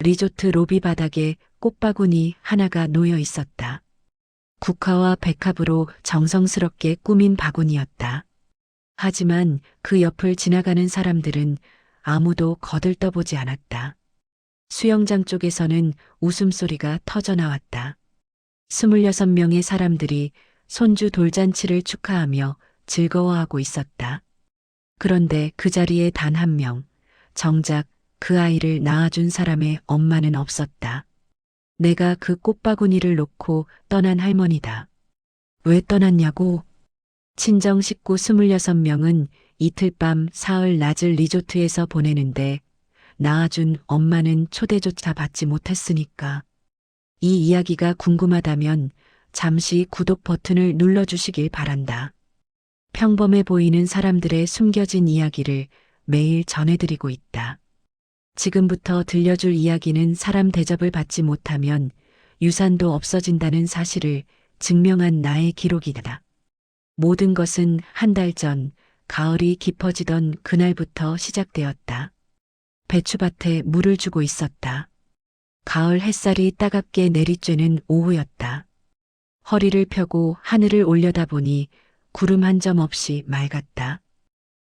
리조트 로비 바닥에 꽃바구니 하나가 놓여 있었다. 국화와 백합으로 정성스럽게 꾸민 바구니였다. 하지만 그 옆을 지나가는 사람들은 아무도 거들떠보지 않았다. 수영장 쪽에서는 웃음소리가 터져나왔다. 26명의 사람들이 손주 돌잔치를 축하하며 즐거워하고 있었다. 그런데 그 자리에 단 한 명, 정작 그 아이를 낳아준 사람의 엄마는 없었다. 내가 그 꽃바구니를 놓고 떠난 할머니다. 왜 떠났냐고? 친정 식구 26명은 이틀 밤 사흘 낮을 리조트에서 보내는데 낳아준 엄마는 초대조차 받지 못했으니까. 이 이야기가 궁금하다면 잠시 구독 버튼을 눌러주시길 바란다. 평범해 보이는 사람들의 숨겨진 이야기를 매일 전해드리고 있다. 지금부터 들려줄 이야기는 사람 대접을 받지 못하면 유산도 없어진다는 사실을 증명한 나의 기록이다. 모든 것은 한 달 전 가을이 깊어지던 그날부터 시작되었다. 배추밭에 물을 주고 있었다. 가을 햇살이 따갑게 내리쬐는 오후였다. 허리를 펴고 하늘을 올려다보니 구름 한 점 없이 맑았다.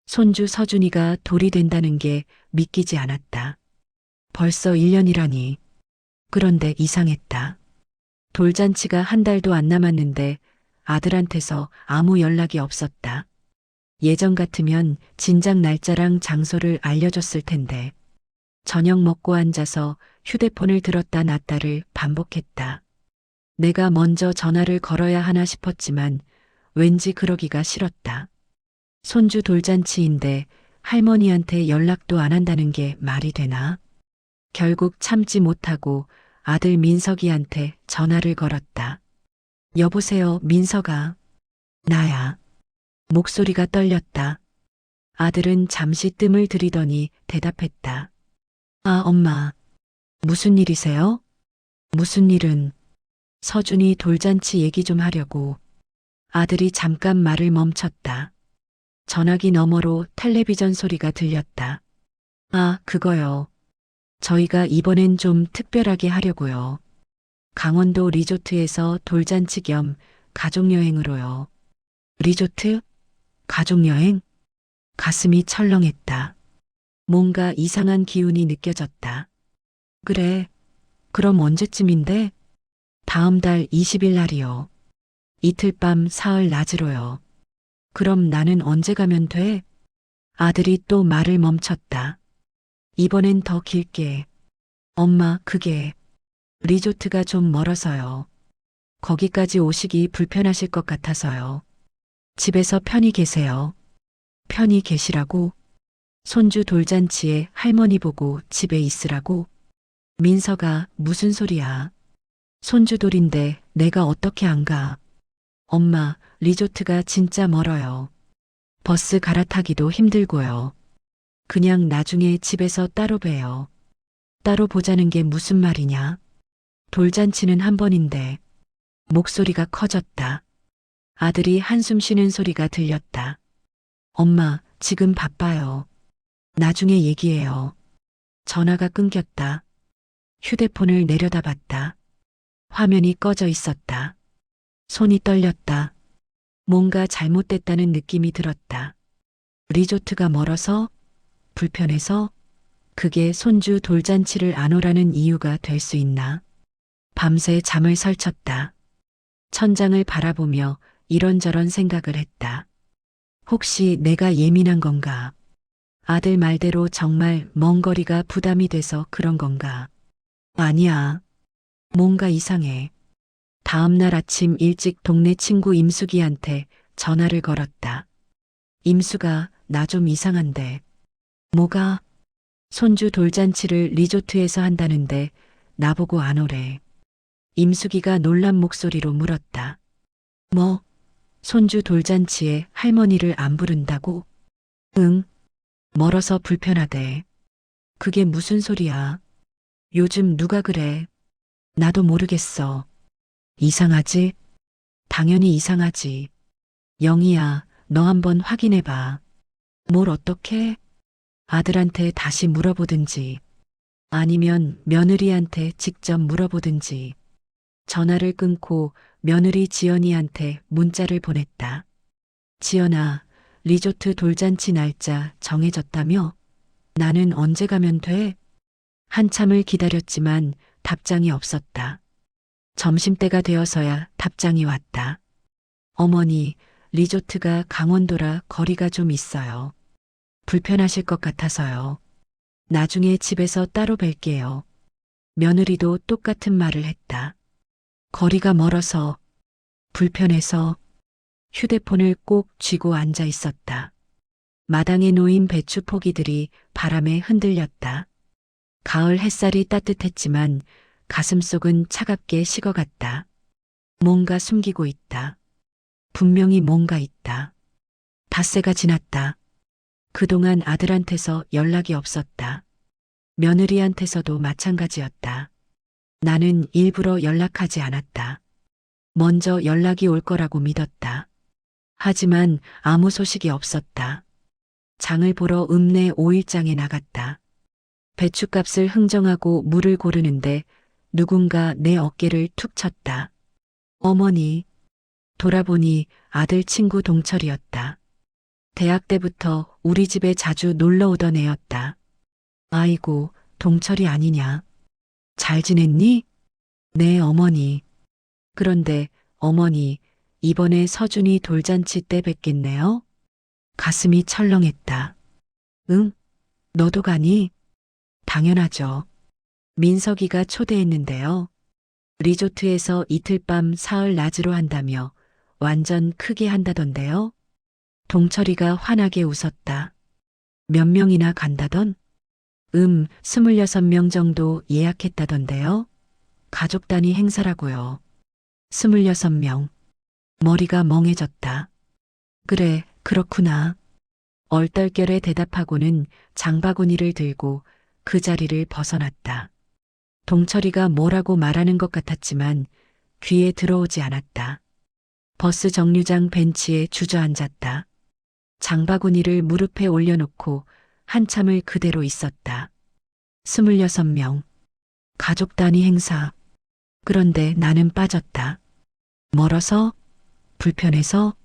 손주 서준이가 돌이 된다는 게 믿기지 않았다. 벌써 1년이라니. 그런데 이상했다. 돌잔치가 한 달도 안 남았는데 아들한테서 아무 연락이 없었다. 예전 같으면 진작 날짜랑 장소를 알려줬을 텐데. 저녁 먹고 앉아서 휴대폰을 들었다 놨다를 반복했다. 내가 먼저 전화를 걸어야 하나 싶었지만 왠지 그러기가 싫었다. 손주 돌잔치인데 할머니한테 연락도 안 한다는 게 말이 되나? 결국 참지 못하고 아들 민석이한테 전화를 걸었다. 여보세요, 민석아. 나야. 목소리가 떨렸다. 아들은 잠시 뜸을 들이더니 대답했다. 아, 엄마. 무슨 일이세요? 무슨 일은? 서준이 돌잔치 얘기 좀 하려고. 아들이 잠깐 말을 멈췄다. 전화기 너머로 텔레비전 소리가 들렸다. 아, 그거요. 저희가 이번엔 좀 특별하게 하려고요. 강원도 리조트에서 돌잔치 겸 가족여행으로요. 리조트? 가족여행? 가슴이 철렁했다. 뭔가 이상한 기운이 느껴졌다. 그래. 그럼 언제쯤인데? 다음 달 20일 날이요. 이틀 밤 사흘 낮으로요. 그럼 나는 언제 가면 돼? 아들이 또 말을 멈췄다. 이번엔 더 길게. 엄마, 그게 리조트가 좀 멀어서요. 거기까지 오시기 불편하실 것 같아서요. 집에서 편히 계세요. 편히 계시라고? 손주 돌잔치에 할머니 보고 집에 있으라고? 민서가 무슨 소리야? 손주 돌인데 내가 어떻게 안 가? 엄마, 리조트가 진짜 멀어요. 버스 갈아타기도 힘들고요. 그냥 나중에 집에서 따로 봬요. 따로 보자는 게 무슨 말이냐? 돌잔치는 한 번인데. 목소리가 커졌다. 아들이 한숨 쉬는 소리가 들렸다. 엄마, 지금 바빠요. 나중에 얘기해요. 전화가 끊겼다. 휴대폰을 내려다봤다. 화면이 꺼져 있었다. 손이 떨렸다. 뭔가 잘못됐다는 느낌이 들었다. 리조트가 멀어서? 불편해서? 그게 손주 돌잔치를 안 오라는 이유가 될 수 있나? 밤새 잠을 설쳤다. 천장을 바라보며 이런저런 생각을 했다. 혹시 내가 예민한 건가? 아들 말대로 정말 먼 거리가 부담이 돼서 그런 건가? 아니야. 뭔가 이상해. 다음 날 아침 일찍 동네 친구 임숙이한테 전화를 걸었다. 임숙아, 나 좀 이상한데. 뭐가? 손주 돌잔치를 리조트에서 한다는데 나보고 안 오래. 임숙이가 놀란 목소리로 물었다. 뭐? 손주 돌잔치에 할머니를 안 부른다고? 응. 멀어서 불편하대. 그게 무슨 소리야? 요즘 누가 그래? 나도 모르겠어. 이상하지? 당연히 이상하지. 영희야, 너 한번 확인해봐. 뭘 어떻게? 아들한테 다시 물어보든지. 아니면 며느리한테 직접 물어보든지. 전화를 끊고 며느리 지연이한테 문자를 보냈다. 지연아, 리조트 돌잔치 날짜 정해졌다며? 나는 언제 가면 돼? 한참을 기다렸지만 답장이 없었다. 점심때가 되어서야 답장이 왔다. 어머니, 리조트가 강원도라 거리가 좀 있어요. 불편하실 것 같아서요. 나중에 집에서 따로 뵐게요. 며느리도 똑같은 말을 했다. 거리가 멀어서, 불편해서 휴대폰을 꼭 쥐고 앉아 있었다. 마당에 놓인 배추 포기들이 바람에 흔들렸다. 가을 햇살이 따뜻했지만 가슴속은 차갑게 식어갔다. 뭔가 숨기고 있다. 분명히 뭔가 있다. 닷새가 지났다. 그동안 아들한테서 연락이 없었다. 며느리한테서도 마찬가지였다. 나는 일부러 연락하지 않았다. 먼저 연락이 올 거라고 믿었다. 하지만 아무 소식이 없었다. 장을 보러 읍내 5일장에 나갔다. 배춧값을 흥정하고 물을 고르는데 누군가 내 어깨를 툭 쳤다. 어머니. 돌아보니 아들 친구 동철이었다. 대학 때부터 우리 집에 자주 놀러 오던 애였다. 아이고, 동철이 아니냐. 잘 지냈니? 네, 어머니. 그런데 어머니, 이번에 서준이 돌잔치 때 뵙겠네요? 가슴이 철렁했다. 응? 너도 가니? 당연하죠. 민석이가 초대했는데요. 리조트에서 이틀 밤 사흘 낮으로 한다며 완전 크게 한다던데요. 동철이가 환하게 웃었다. 몇 명이나 간다던? 26명 정도 예약했다던데요. 가족 단위 행사라고요. 26명. 머리가 멍해졌다. 그래, 그렇구나. 얼떨결에 대답하고는 장바구니를 들고 그 자리를 벗어났다. 동철이가 뭐라고 말하는 것 같았지만 귀에 들어오지 않았다. 버스 정류장 벤치에 주저앉았다. 장바구니를 무릎에 올려놓고 한참을 그대로 있었다. 26명. 가족 단위 행사. 그런데 나는 빠졌다. 멀어서? 불편해서?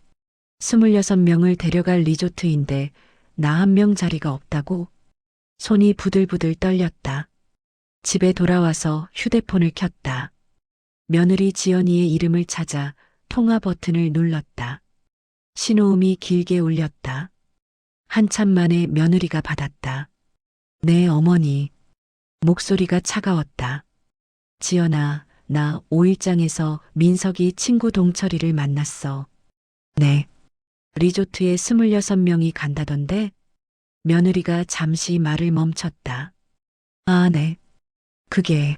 26명을 데려갈 리조트인데 나 한 명 자리가 없다고? 손이 부들부들 떨렸다. 집에 돌아와서 휴대폰을 켰다. 며느리 지연이의 이름을 찾아 통화 버튼을 눌렀다. 신호음이 길게 울렸다. 한참 만에 며느리가 받았다. 네, 어머니. 목소리가 차가웠다. 지연아, 나 5일장에서 민석이 친구 동철이를 만났어. 네. 리조트에 26명이 간다던데? 며느리가 잠시 말을 멈췄다. 아, 네. 그게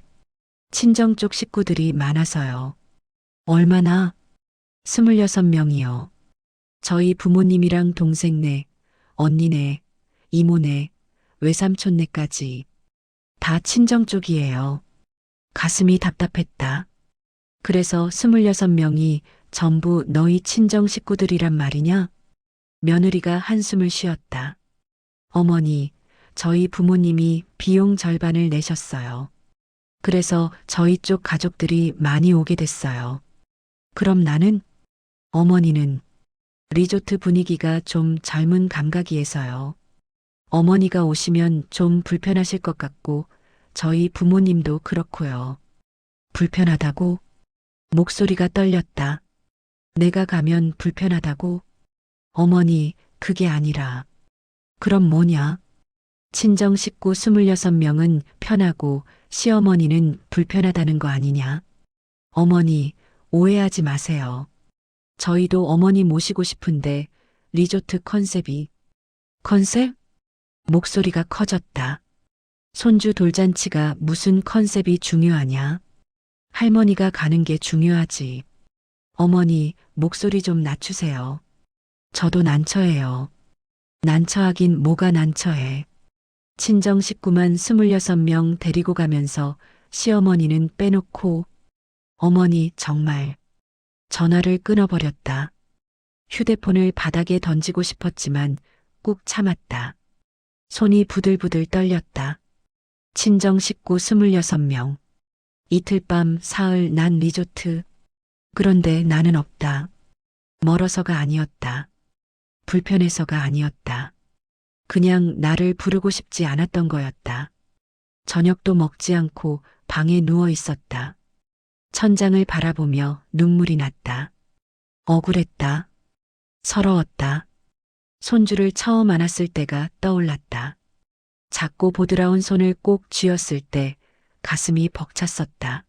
친정 쪽 식구들이 많아서요. 얼마나? 26명이요. 저희 부모님이랑 동생네, 언니네, 이모네, 외삼촌네까지 다 친정 쪽이에요. 가슴이 답답했다. 그래서 26명이 전부 너희 친정 식구들이란 말이냐? 며느리가 한숨을 쉬었다. 어머니, 저희 부모님이 비용 절반을 내셨어요. 그래서 저희 쪽 가족들이 많이 오게 됐어요. 그럼 나는? 어머니는 리조트 분위기가 좀 젊은 감각이에서요. 어머니가 오시면 좀 불편하실 것 같고 저희 부모님도 그렇고요. 불편하다고? 목소리가 떨렸다. 내가 가면 불편하다고? 어머니, 그게 아니라. 그럼 뭐냐? 친정 식구 26명은 편하고 시어머니는 불편하다는 거 아니냐? 어머니, 오해하지 마세요. 저희도 어머니 모시고 싶은데 리조트 컨셉이. 컨셉? 목소리가 커졌다. 손주 돌잔치가 무슨 컨셉이 중요하냐? 할머니가 가는 게 중요하지. 어머니, 목소리 좀 낮추세요. 저도 난처해요. 난처하긴 뭐가 난처해. 친정 식구만 26명 데리고 가면서 시어머니는 빼놓고. 어머니, 정말. 전화를 끊어버렸다. 휴대폰을 바닥에 던지고 싶었지만 꾹 참았다. 손이 부들부들 떨렸다. 친정 식구 26명. 이틀 밤 사흘 난 리조트. 그런데 나는 없다. 멀어서가 아니었다. 불편해서가 아니었다. 그냥 나를 부르고 싶지 않았던 거였다. 저녁도 먹지 않고 방에 누워 있었다. 천장을 바라보며 눈물이 났다. 억울했다. 서러웠다. 손주를 처음 안았을 때가 떠올랐다. 작고 보드라운 손을 꼭 쥐었을 때 가슴이 벅찼었다.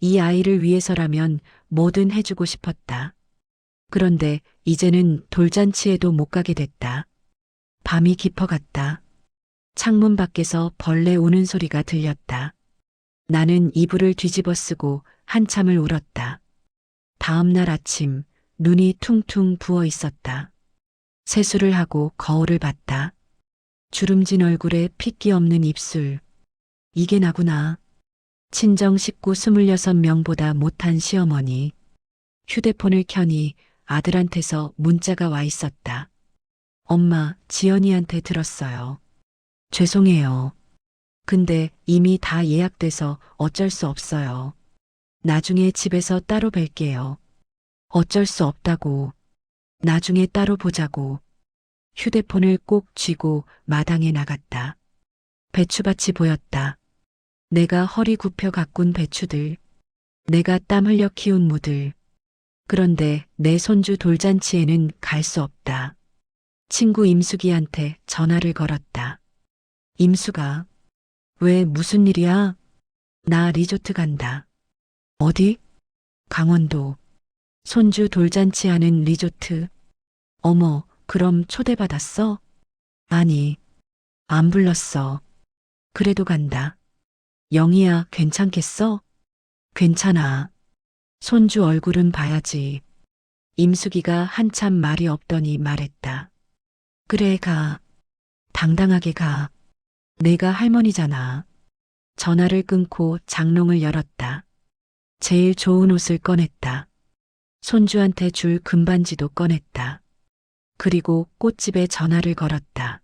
이 아이를 위해서라면 뭐든 해주고 싶었다. 그런데 이제는 돌잔치에도 못 가게 됐다. 밤이 깊어갔다. 창문 밖에서 벌레 우는 소리가 들렸다. 나는 이불을 뒤집어 쓰고 한참을 울었다. 다음 날 아침 눈이 퉁퉁 부어 있었다. 세수를 하고 거울을 봤다. 주름진 얼굴에 핏기 없는 입술. 이게 나구나. 친정 식구 26명보다 못한 시어머니. 휴대폰을 켜니 아들한테서 문자가 와 있었다. 엄마, 지연이한테 들었어요. 죄송해요. 근데 이미 다 예약돼서 어쩔 수 없어요. 나중에 집에서 따로 뵐게요. 어쩔 수 없다고. 나중에 따로 보자고. 휴대폰을 꼭 쥐고 마당에 나갔다. 배추밭이 보였다. 내가 허리 굽혀 가꾼 배추들. 내가 땀 흘려 키운 무들. 그런데 내 손주 돌잔치에는 갈 수 없다. 친구 임숙이한테 전화를 걸었다. 임숙아, 왜 무슨 일이야? 나 리조트 간다. 어디? 강원도. 손주 돌잔치 하는 리조트. 어머, 그럼 초대받았어? 아니, 안 불렀어. 그래도 간다. 영희야, 괜찮겠어? 괜찮아. 손주 얼굴은 봐야지. 임숙이가 한참 말이 없더니 말했다. 그래, 가. 당당하게 가. 내가 할머니잖아. 전화를 끊고 장롱을 열었다. 제일 좋은 옷을 꺼냈다. 손주한테 줄 금반지도 꺼냈다. 그리고 꽃집에 전화를 걸었다.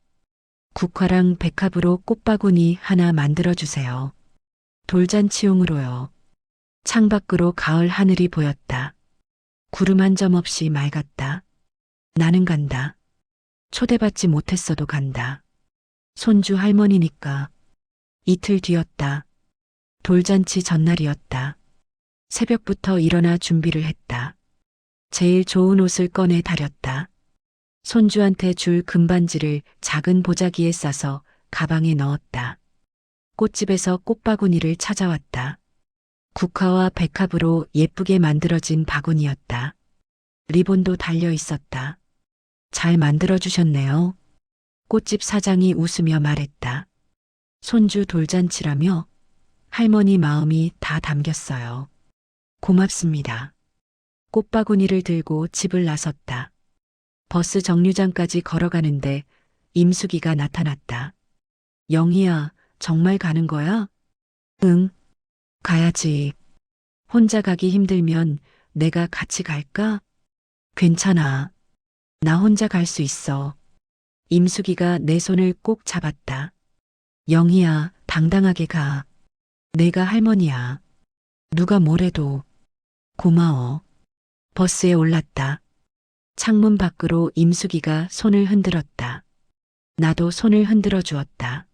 국화랑 백합으로 꽃바구니 하나 만들어주세요. 돌잔치용으로요. 창밖으로 가을 하늘이 보였다. 구름 한 점 없이 맑았다. 나는 간다. 초대받지 못했어도 간다. 손주 할머니니까. 이틀 뒤였다. 돌잔치 전날이었다. 새벽부터 일어나 준비를 했다. 제일 좋은 옷을 꺼내 다렸다. 손주한테 줄 금반지를 작은 보자기에 싸서 가방에 넣었다. 꽃집에서 꽃바구니를 찾아왔다. 국화와 백합으로 예쁘게 만들어진 바구니였다. 리본도 달려 있었다. 잘 만들어주셨네요. 꽃집 사장이 웃으며 말했다. 손주 돌잔치라며? 할머니 마음이 다 담겼어요. 고맙습니다. 꽃바구니를 들고 집을 나섰다. 버스 정류장까지 걸어가는데 임숙이가 나타났다. 영희야, 정말 가는 거야? 응, 가야지. 혼자 가기 힘들면 내가 같이 갈까? 괜찮아. 나 혼자 갈 수 있어. 임숙이가 내 손을 꼭 잡았다. 영희야, 당당하게 가. 내가 할머니야. 누가 뭐래도. 고마워. 버스에 올랐다. 창문 밖으로 임숙이가 손을 흔들었다. 나도 손을 흔들어 주었다.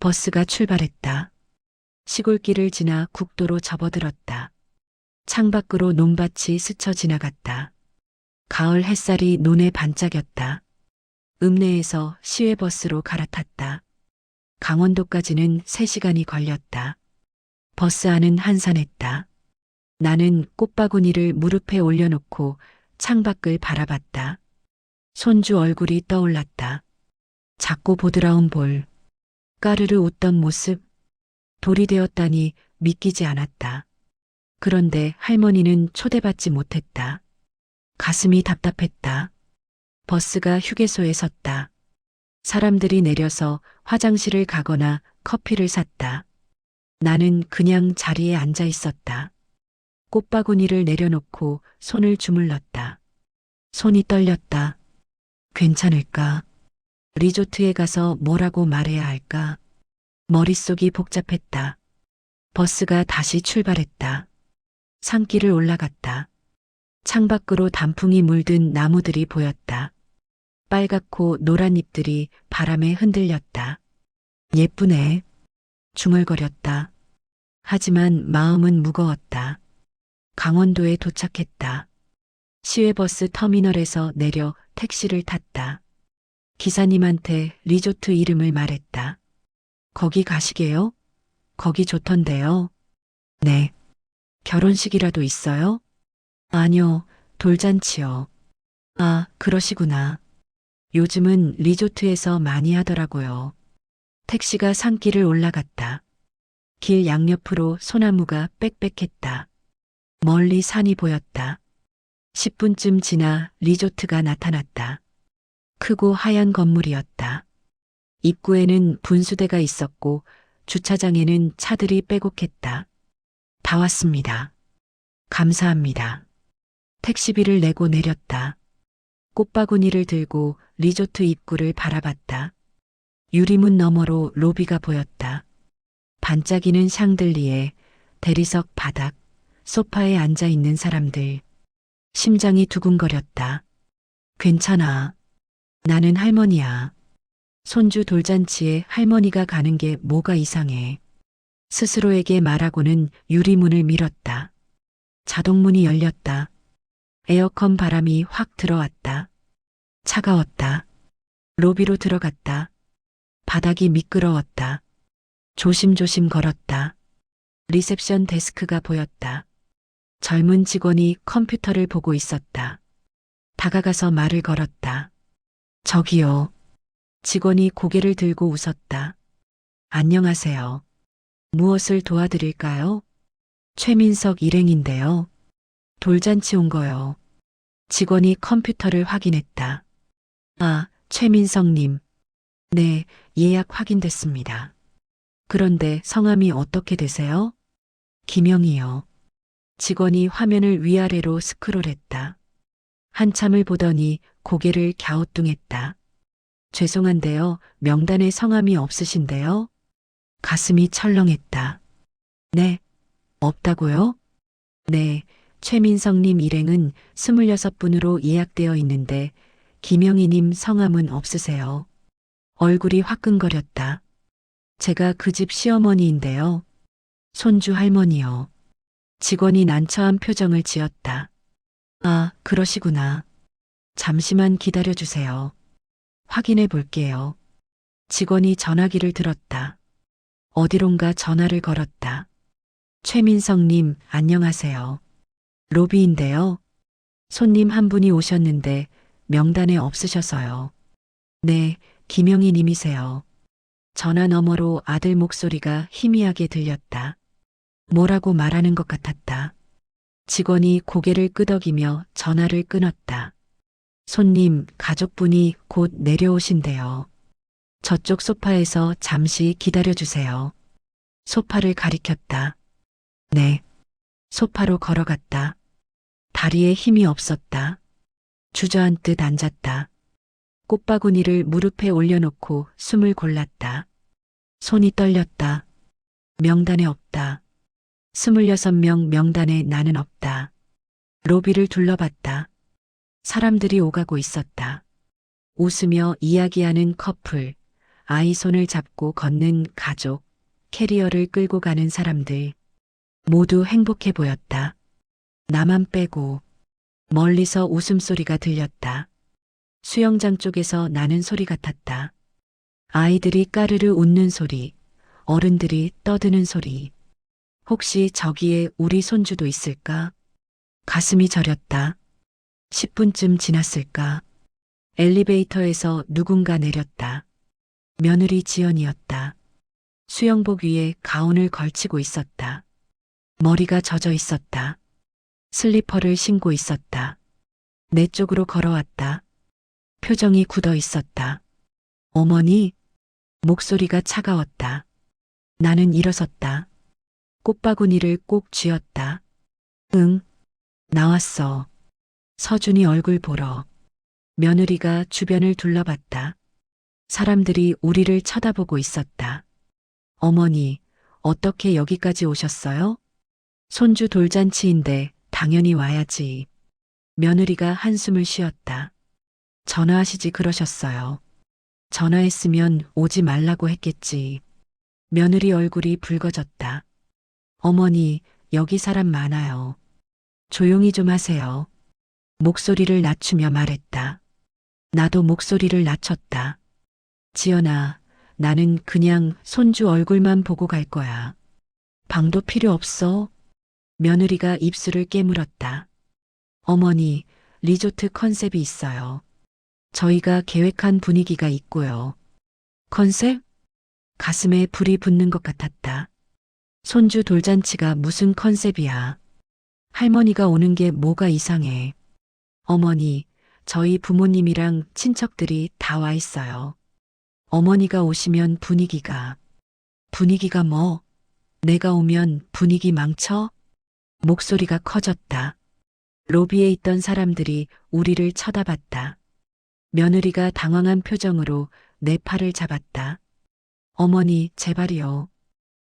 버스가 출발했다. 시골길을 지나 국도로 접어들었다. 창밖으로 논밭이 스쳐 지나갔다. 가을 햇살이 눈에 반짝였다. 읍내에서 시외버스로 갈아탔다. 강원도까지는 3시간이 걸렸다. 버스 안은 한산했다. 나는 꽃바구니를 무릎에 올려놓고 창밖을 바라봤다. 손주 얼굴이 떠올랐다. 작고 보드라운 볼, 까르르 웃던 모습, 돌이 되었다니 믿기지 않았다. 그런데 할머니는 초대받지 못했다. 가슴이 답답했다. 버스가 휴게소에 섰다. 사람들이 내려서 화장실을 가거나 커피를 샀다. 나는 그냥 자리에 앉아 있었다. 꽃바구니를 내려놓고 손을 주물렀다. 손이 떨렸다. 괜찮을까? 리조트에 가서 뭐라고 말해야 할까? 머릿속이 복잡했다. 버스가 다시 출발했다. 산길을 올라갔다. 창밖으로 단풍이 물든 나무들이 보였다. 빨갛고 노란 잎들이 바람에 흔들렸다. 예쁘네. 중얼거렸다. 하지만 마음은 무거웠다. 강원도에 도착했다. 시외버스 터미널에서 내려 택시를 탔다. 기사님한테 리조트 이름을 말했다. 거기 가시게요? 거기 좋던데요. 네. 결혼식이라도 있어요? 아니요, 돌잔치요. 아, 그러시구나. 요즘은 리조트에서 많이 하더라고요. 택시가 산길을 올라갔다. 길 양옆으로 소나무가 빽빽했다. 멀리 산이 보였다. 10분쯤 지나 리조트가 나타났다. 크고 하얀 건물이었다. 입구에는 분수대가 있었고 주차장에는 차들이 빼곡했다. 다 왔습니다. 감사합니다. 택시비를 내고 내렸다. 꽃바구니를 들고 리조트 입구를 바라봤다. 유리문 너머로 로비가 보였다. 반짝이는 샹들리에, 대리석 바닥, 소파에 앉아 있는 사람들. 심장이 두근거렸다. 괜찮아. 나는 할머니야. 손주 돌잔치에 할머니가 가는 게 뭐가 이상해. 스스로에게 말하고는 유리문을 밀었다. 자동문이 열렸다. 에어컨 바람이 확 들어왔다. 차가웠다. 로비로 들어갔다. 바닥이 미끄러웠다. 조심조심 걸었다. 리셉션 데스크가 보였다. 젊은 직원이 컴퓨터를 보고 있었다. 다가가서 말을 걸었다. 저기요. 직원이 고개를 들고 웃었다. 안녕하세요. 무엇을 도와드릴까요? 최민석 일행인데요. 돌잔치 온 거요. 직원이 컴퓨터를 확인했다. 아, 최민석님. 네, 예약 확인됐습니다. 그런데 성함이 어떻게 되세요? 김영희요. 직원이 화면을 위아래로 스크롤했다. 한참을 보더니 고개를 갸우뚱했다. 죄송한데요, 명단에 성함이 없으신데요? 가슴이 철렁했다. 네, 없다고요? 네, 최민성님 일행은 26분으로 예약되어 있는데 김영희님 성함은 없으세요. 얼굴이 화끈거렸다. 제가 그 집 시어머니인데요. 손주 할머니요. 직원이 난처한 표정을 지었다. 아, 그러시구나. 잠시만 기다려 주세요. 확인해 볼게요. 직원이 전화기를 들었다. 어디론가 전화를 걸었다. 최민성님, 안녕하세요. 로비인데요. 손님 한 분이 오셨는데 명단에 없으셔서요. 네, 김영희 님이세요. 전화 너머로 아들 목소리가 희미하게 들렸다. 뭐라고 말하는 것 같았다. 직원이 고개를 끄덕이며 전화를 끊었다. 손님, 가족분이 곧 내려오신대요. 저쪽 소파에서 잠시 기다려주세요. 소파를 가리켰다. 네. 소파로 걸어갔다. 다리에 힘이 없었다. 주저앉듯 앉았다. 꽃바구니를 무릎에 올려놓고 숨을 골랐다. 손이 떨렸다. 명단에 없다. 26명 명단에 나는 없다. 로비를 둘러봤다. 사람들이 오가고 있었다. 웃으며 이야기하는 커플, 아이 손을 잡고 걷는 가족, 캐리어를 끌고 가는 사람들. 모두 행복해 보였다. 나만 빼고. 멀리서 웃음소리가 들렸다. 수영장 쪽에서 나는 소리 같았다. 아이들이 까르르 웃는 소리, 어른들이 떠드는 소리. 혹시 저기에 우리 손주도 있을까? 가슴이 저렸다. 10분쯤 지났을까? 엘리베이터에서 누군가 내렸다. 며느리 지연이었다. 수영복 위에 가운을 걸치고 있었다. 머리가 젖어 있었다. 슬리퍼를 신고 있었다. 내 쪽으로 걸어왔다. 표정이 굳어 있었다. 어머니? 목소리가 차가웠다. 나는 일어섰다. 꽃바구니를 꼭 쥐었다. 응, 나왔어. 서준이 얼굴 보러. 며느리가 주변을 둘러봤다. 사람들이 우리를 쳐다보고 있었다. 어머니, 어떻게 여기까지 오셨어요? 손주 돌잔치인데 당연히 와야지. 며느리가 한숨을 쉬었다. 전화하시지 그러셨어요. 전화했으면 오지 말라고 했겠지. 며느리 얼굴이 붉어졌다. 어머니, 여기 사람 많아요. 조용히 좀 하세요. 목소리를 낮추며 말했다. 나도 목소리를 낮췄다. 지연아, 나는 그냥 손주 얼굴만 보고 갈 거야. 방도 필요 없어. 며느리가 입술을 깨물었다. 어머니, 리조트 컨셉이 있어요. 저희가 계획한 분위기가 있고요. 컨셉? 가슴에 불이 붙는 것 같았다. 손주 돌잔치가 무슨 컨셉이야. 할머니가 오는 게 뭐가 이상해. 어머니, 저희 부모님이랑 친척들이 다 와 있어요. 어머니가 오시면 분위기가 뭐? 내가 오면 분위기 망쳐? 목소리가 커졌다. 로비에 있던 사람들이 우리를 쳐다봤다. 며느리가 당황한 표정으로 내 팔을 잡았다. 어머니, 제발이요.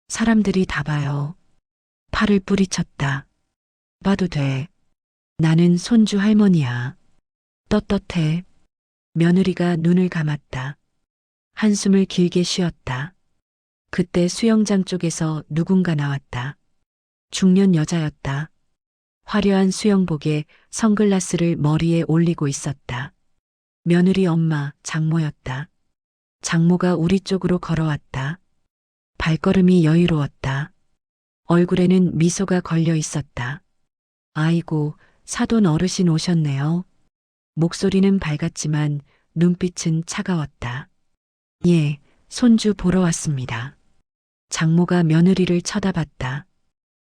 사람들이 다 봐요. 팔을 뿌리쳤다. 봐도 돼. 나는 손주 할머니야. 떳떳해. 며느리가 눈을 감았다. 한숨을 길게 쉬었다. 그때 수영장 쪽에서 누군가 나왔다. 중년 여자였다. 화려한 수영복에 선글라스를 머리에 올리고 있었다. 며느리 엄마, 장모였다. 장모가 우리 쪽으로 걸어왔다. 발걸음이 여유로웠다. 얼굴에는 미소가 걸려 있었다. 아이고, 사돈 어르신 오셨네요. 목소리는 밝았지만 눈빛은 차가웠다. 예, 손주 보러 왔습니다. 장모가 며느리를 쳐다봤다.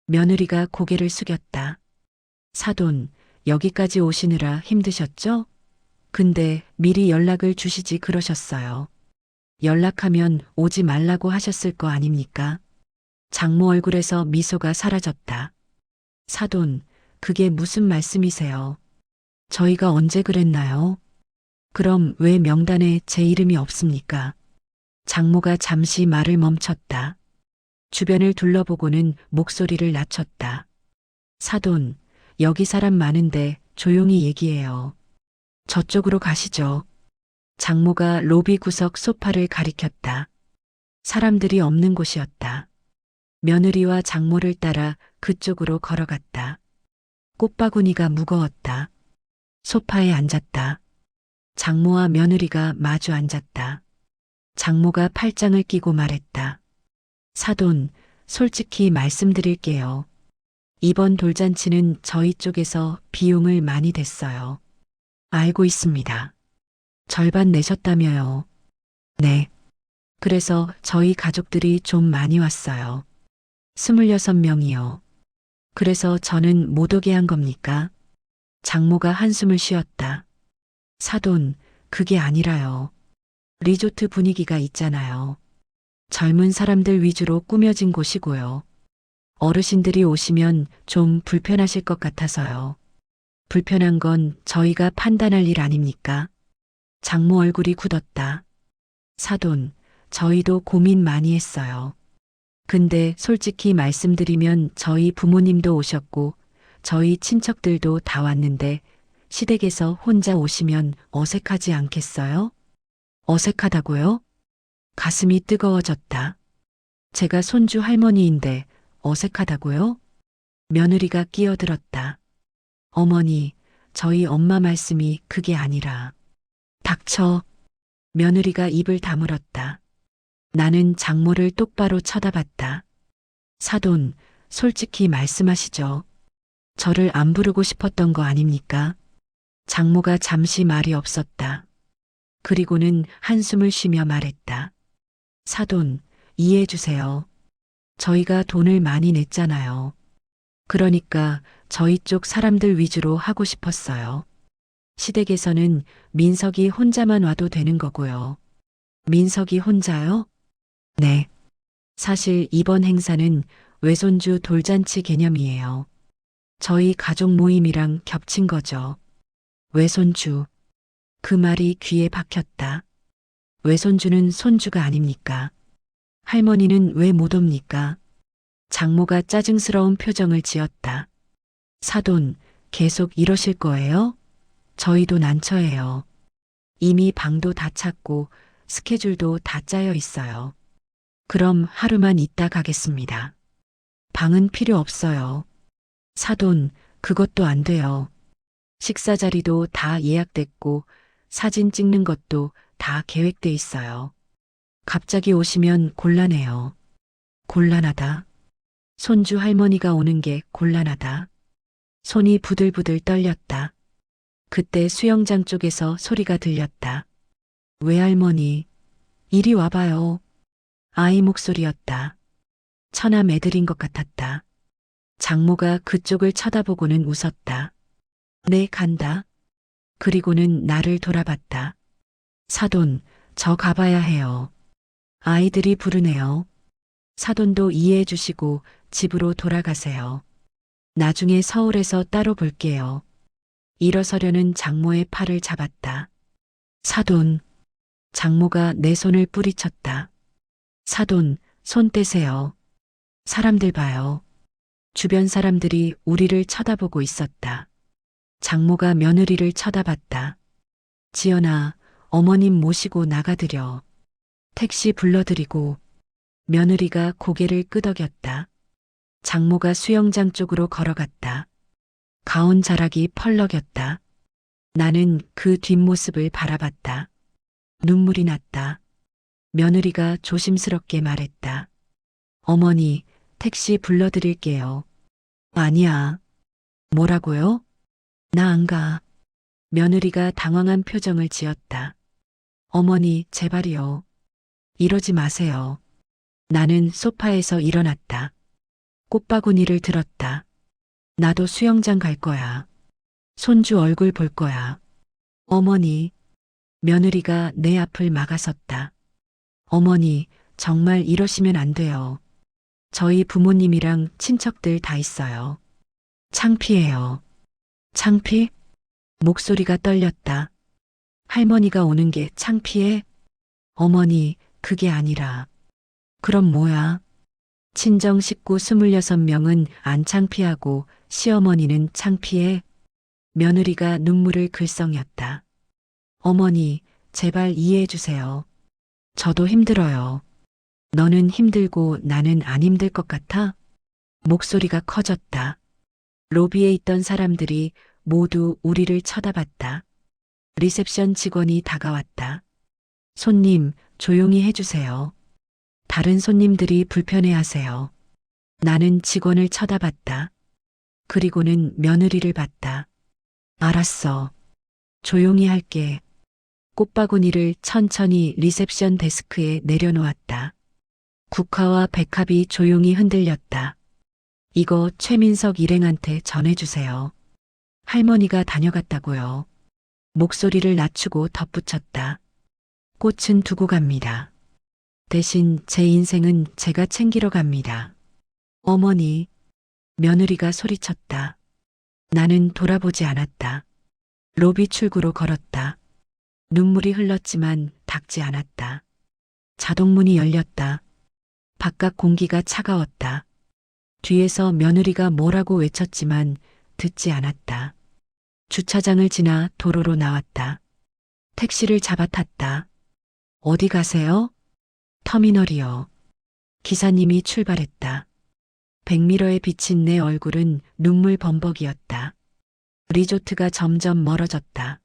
며느리가 고개를 숙였다. 사돈, 여기까지 오시느라 힘드셨죠? 근데 미리 연락을 주시지 그러셨어요. 연락하면 오지 말라고 하셨을 거 아닙니까? 장모 얼굴에서 미소가 사라졌다. 사돈, 그게 무슨 말씀이세요? 저희가 언제 그랬나요? 그럼 왜 명단에 제 이름이 없습니까? 장모가 잠시 말을 멈췄다. 주변을 둘러보고는 목소리를 낮췄다. 사돈, 여기 사람 많은데 조용히 얘기해요. 저쪽으로 가시죠. 장모가 로비 구석 소파를 가리켰다. 사람들이 없는 곳이었다. 며느리와 장모를 따라 그쪽으로 걸어갔다. 꽃바구니가 무거웠다. 소파에 앉았다. 장모와 며느리가 마주 앉았다. 장모가 팔짱을 끼고 말했다. 사돈, 솔직히 말씀드릴게요. 이번 돌잔치는 저희 쪽에서 비용을 많이 댔어요. 알고 있습니다. 절반 내셨다며요. 네. 그래서 저희 가족들이 좀 많이 왔어요. 26명이요. 그래서 저는 못 오게 한 겁니까? 장모가 한숨을 쉬었다. 사돈, 그게 아니라요. 리조트 분위기가 있잖아요. 젊은 사람들 위주로 꾸며진 곳이고요. 어르신들이 오시면 좀 불편하실 것 같아서요. 불편한 건 저희가 판단할 일 아닙니까? 장모 얼굴이 굳었다. 사돈, 저희도 고민 많이 했어요. 근데 솔직히 말씀드리면 저희 부모님도 오셨고 저희 친척들도 다 왔는데 시댁에서 혼자 오시면 어색하지 않겠어요? 어색하다고요? 가슴이 뜨거워졌다. 제가 손주 할머니인데 어색하다고요? 며느리가 끼어들었다. 어머니, 저희 엄마 말씀이 그게 아니라. 닥쳐. 며느리가 입을 다물었다. 나는 장모를 똑바로 쳐다봤다. 사돈, 솔직히 말씀하시죠. 저를 안 부르고 싶었던 거 아닙니까? 장모가 잠시 말이 없었다. 그리고는 한숨을 쉬며 말했다. 사돈, 이해해 주세요. 저희가 돈을 많이 냈잖아요. 그러니까 저희 쪽 사람들 위주로 하고 싶었어요. 시댁에서는 민석이 혼자만 와도 되는 거고요. 민석이 혼자요? 네. 사실 이번 행사는 외손주 돌잔치 개념이에요. 저희 가족 모임이랑 겹친 거죠. 외손주. 그 말이 귀에 박혔다. 외손주는 손주가 아닙니까? 할머니는 왜 못 옵니까? 장모가 짜증스러운 표정을 지었다. 사돈, 계속 이러실 거예요? 저희도 난처해요. 이미 방도 다 찼고 스케줄도 다 짜여 있어요. 그럼 하루만 있다 가겠습니다. 방은 필요 없어요. 사돈, 그것도 안 돼요. 식사 자리도 다 예약됐고 사진 찍는 것도 다 계획돼 있어요. 갑자기 오시면 곤란해요. 곤란하다. 손주 할머니가 오는 게 곤란하다. 손이 부들부들 떨렸다. 그때 수영장 쪽에서 소리가 들렸다. 외할머니, 이리 와봐요. 아이 목소리였다. 처남 애들인 것 같았다. 장모가 그쪽을 쳐다보고는 웃었다. 네, 간다. 그리고는 나를 돌아봤다. 사돈, 저 가봐야 해요. 아이들이 부르네요. 사돈도 이해해 주시고 집으로 돌아가세요. 나중에 서울에서 따로 볼게요. 일어서려는 장모의 팔을 잡았다. 사돈. 장모가 내 손을 뿌리쳤다. 사돈, 손 떼세요. 사람들 봐요. 주변 사람들이 우리를 쳐다보고 있었다. 장모가 며느리를 쳐다봤다. 지연아, 어머님 모시고 나가드려. 택시 불러드리고. 며느리가 고개를 끄덕였다. 장모가 수영장 쪽으로 걸어갔다. 가온 자락이 펄럭였다. 나는 그 뒷모습을 바라봤다. 눈물이 났다. 며느리가 조심스럽게 말했다. 어머니, 택시 불러드릴게요. 아니야. 뭐라고요? 나 안 가. 며느리가 당황한 표정을 지었다. 어머니, 제발이요. 이러지 마세요. 나는 소파에서 일어났다. 꽃바구니를 들었다. 나도 수영장 갈 거야. 손주 얼굴 볼 거야. 어머니. 며느리가 내 앞을 막아섰다. 어머니, 정말 이러시면 안 돼요. 저희 부모님이랑 친척들 다 있어요. 창피해요. 창피? 목소리가 떨렸다. 할머니가 오는 게 창피해? 어머니, 그게 아니라. 그럼 뭐야? 친정 식구 26명은 안 창피하고 시어머니는 창피해? 며느리가 눈물을 글썽였다. 어머니, 제발 이해해 주세요. 저도 힘들어요. 너는 힘들고 나는 안 힘들 것 같아? 목소리가 커졌다. 로비에 있던 사람들이 모두 우리를 쳐다봤다. 리셉션 직원이 다가왔다. 손님, 조용히 해주세요. 다른 손님들이 불편해하세요. 나는 직원을 쳐다봤다. 그리고는 며느리를 봤다. 알았어. 조용히 할게. 꽃바구니를 천천히 리셉션 데스크에 내려놓았다. 국화와 백합이 조용히 흔들렸다. 이거 최민석 일행한테 전해주세요. 할머니가 다녀갔다고요. 목소리를 낮추고 덧붙였다. 꽃은 두고 갑니다. 대신 제 인생은 제가 챙기러 갑니다. 어머니. 며느리가 소리쳤다. 나는 돌아보지 않았다. 로비 출구로 걸었다. 눈물이 흘렀지만 닦지 않았다. 자동문이 열렸다. 바깥 공기가 차가웠다. 뒤에서 며느리가 뭐라고 외쳤지만 듣지 않았다. 주차장을 지나 도로로 나왔다. 택시를 잡아탔다. 어디 가세요? 터미널이요. 기사님이 출발했다. 백미러에 비친 내 얼굴은 눈물 범벅이었다. 리조트가 점점 멀어졌다.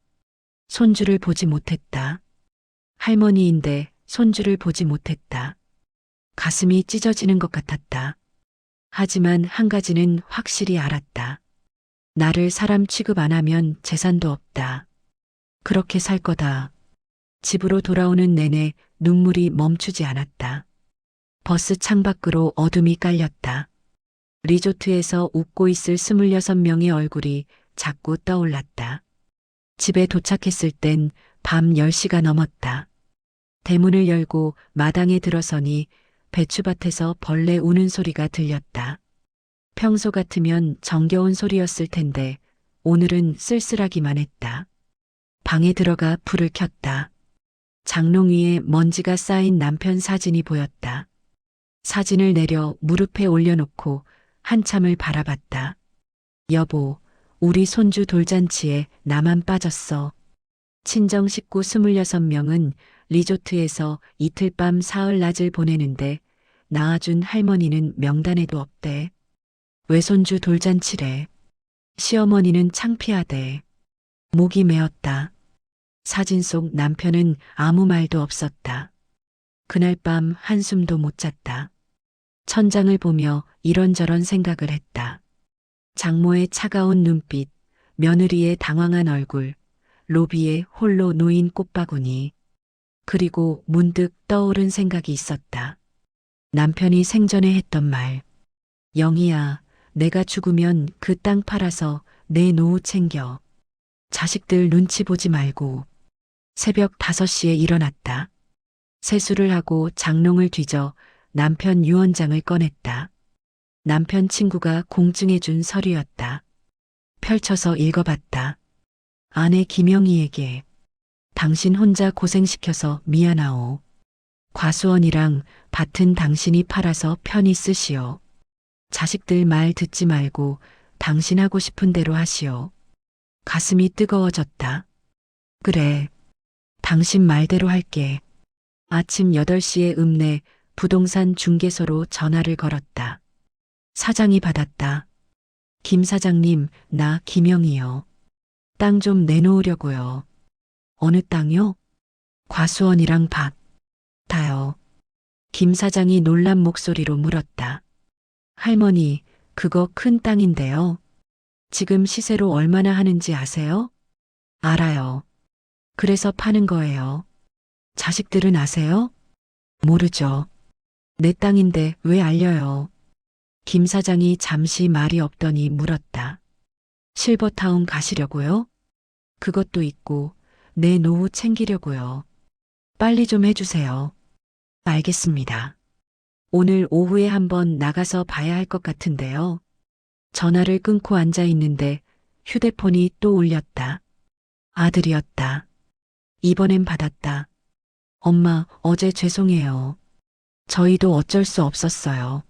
손주를 보지 못했다. 할머니인데 손주를 보지 못했다. 가슴이 찢어지는 것 같았다. 하지만 한 가지는 확실히 알았다. 나를 사람 취급 안 하면 재산도 없다. 그렇게 살 거다. 집으로 돌아오는 내내 눈물이 멈추지 않았다. 버스 창밖으로 어둠이 깔렸다. 리조트에서 웃고 있을 26명의 얼굴이 자꾸 떠올랐다. 집에 도착했을 땐 밤 10시가 넘었다. 대문을 열고 마당에 들어서니 배추밭에서 벌레 우는 소리가 들렸다. 평소 같으면 정겨운 소리였을 텐데 오늘은 쓸쓸하기만 했다. 방에 들어가 불을 켰다. 장롱 위에 먼지가 쌓인 남편 사진이 보였다. 사진을 내려 무릎에 올려놓고 한참을 바라봤다. 여보, 우리 손주 돌잔치에 나만 빠졌어. 친정 식구 26명은 리조트에서 이틀 밤 사흘 낮을 보내는데 낳아준 할머니는 명단에도 없대. 외손주 돌잔치래. 시어머니는 창피하대. 목이 메었다. 사진 속 남편은 아무 말도 없었다. 그날 밤 한숨도 못 잤다. 천장을 보며 이런저런 생각을 했다. 장모의 차가운 눈빛, 며느리의 당황한 얼굴, 로비에 홀로 놓인 꽃바구니. 그리고 문득 떠오른 생각이 있었다. 남편이 생전에 했던 말. 영희야, 내가 죽으면 그 땅 팔아서 내 노후 챙겨. 자식들 눈치 보지 말고. 새벽 5시에 일어났다. 세수를 하고 장롱을 뒤져 남편 유언장을 꺼냈다. 남편 친구가 공증해준 서류였다. 펼쳐서 읽어봤다. 아내 김영희에게 당신 혼자 고생시켜서 미안하오. 과수원이랑 밭은 당신이 팔아서 편히 쓰시오. 자식들 말 듣지 말고 당신 하고 싶은 대로 하시오. 가슴이 뜨거워졌다. 그래. 당신 말대로 할게. 아침 8시에 읍내 부동산 중개소로 전화를 걸었다. 사장이 받았다. 김 사장님, 나 김영희요. 땅 좀 내놓으려고요. 어느 땅요? 과수원이랑 밭. 다요. 김 사장이 놀란 목소리로 물었다. 할머니, 그거 큰 땅인데요. 지금 시세로 얼마나 하는지 아세요? 알아요. 그래서 파는 거예요. 자식들은 아세요? 모르죠. 내 땅인데 왜 알려요? 김 사장이 잠시 말이 없더니 물었다. 실버타운 가시려고요? 그것도 있고 내 노후 챙기려고요. 빨리 좀 해주세요. 알겠습니다. 오늘 오후에 한번 나가서 봐야 할 것 같은데요. 전화를 끊고 앉아 있는데 휴대폰이 또 울렸다. 아들이었다. 이번엔 받았다. 엄마, 어제 죄송해요. 저희도 어쩔 수 없었어요.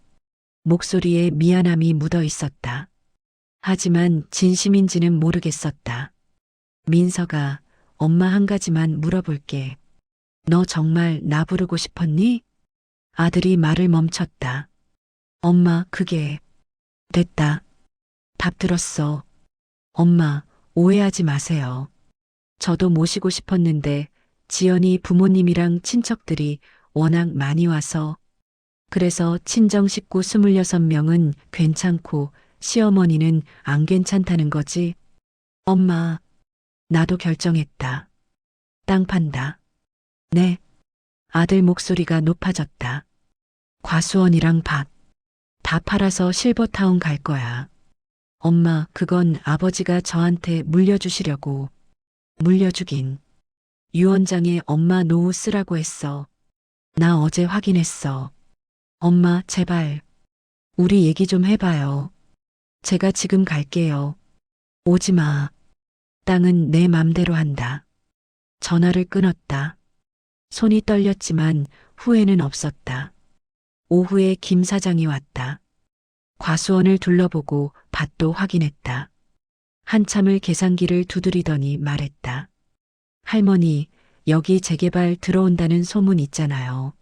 목소리에 미안함이 묻어 있었다. 하지만 진심인지는 모르겠었다. 민서가, 엄마 한 가지만 물어볼게. 너 정말 나 부르고 싶었니? 아들이 말을 멈췄다. 엄마, 그게. 됐다. 답 들었어. 엄마, 오해하지 마세요. 저도 모시고 싶었는데 지연이 부모님이랑 친척들이 워낙 많이 와서 그래서 친정 식구 26명은 괜찮고 시어머니는 안 괜찮다는 거지. 엄마, 나도 결정했다. 땅 판다. 네. 아들 목소리가 높아졌다. 과수원이랑 밭. 다 팔아서 실버타운 갈 거야. 엄마, 그건 아버지가 저한테 물려주시려고. 물려주긴. 유언장에 엄마 노후 쓰라고 했어. 나 어제 확인했어. 엄마, 제발. 우리 얘기 좀 해봐요. 제가 지금 갈게요. 오지 마. 땅은 내 맘대로 한다. 전화를 끊었다. 손이 떨렸지만 후회는 없었다. 오후에 김 사장이 왔다. 과수원을 둘러보고 밭도 확인했다. 한참을 계산기를 두드리더니 말했다. 할머니, 여기 재개발 들어온다는 소문 있잖아요.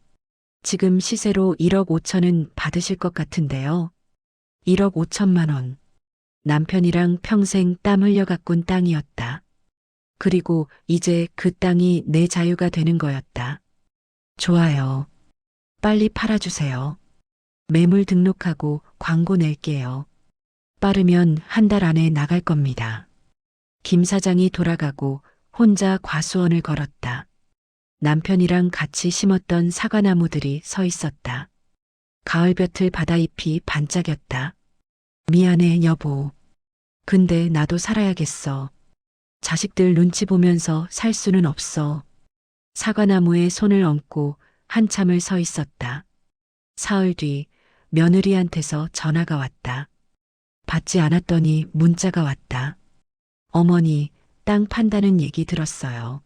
지금 시세로 1억 5천은 받으실 것 같은데요. 1억 5천만 원. 남편이랑 평생 땀 흘려 가꾼 땅이었다. 그리고 이제 그 땅이 내 자유가 되는 거였다. 좋아요. 빨리 팔아주세요. 매물 등록하고 광고 낼게요. 빠르면 한 달 안에 나갈 겁니다. 김 사장이 돌아가고 혼자 과수원을 걸었다. 남편이랑 같이 심었던 사과나무들이 서 있었다. 가을볕을 바다잎이 반짝였다. 미안해, 여보. 근데 나도 살아야겠어. 자식들 눈치 보면서 살 수는 없어. 사과나무에 손을 얹고 한참을 서 있었다. 사흘 뒤 며느리한테서 전화가 왔다. 받지 않았더니 문자가 왔다. 어머니, 땅 판다는 얘기 들었어요.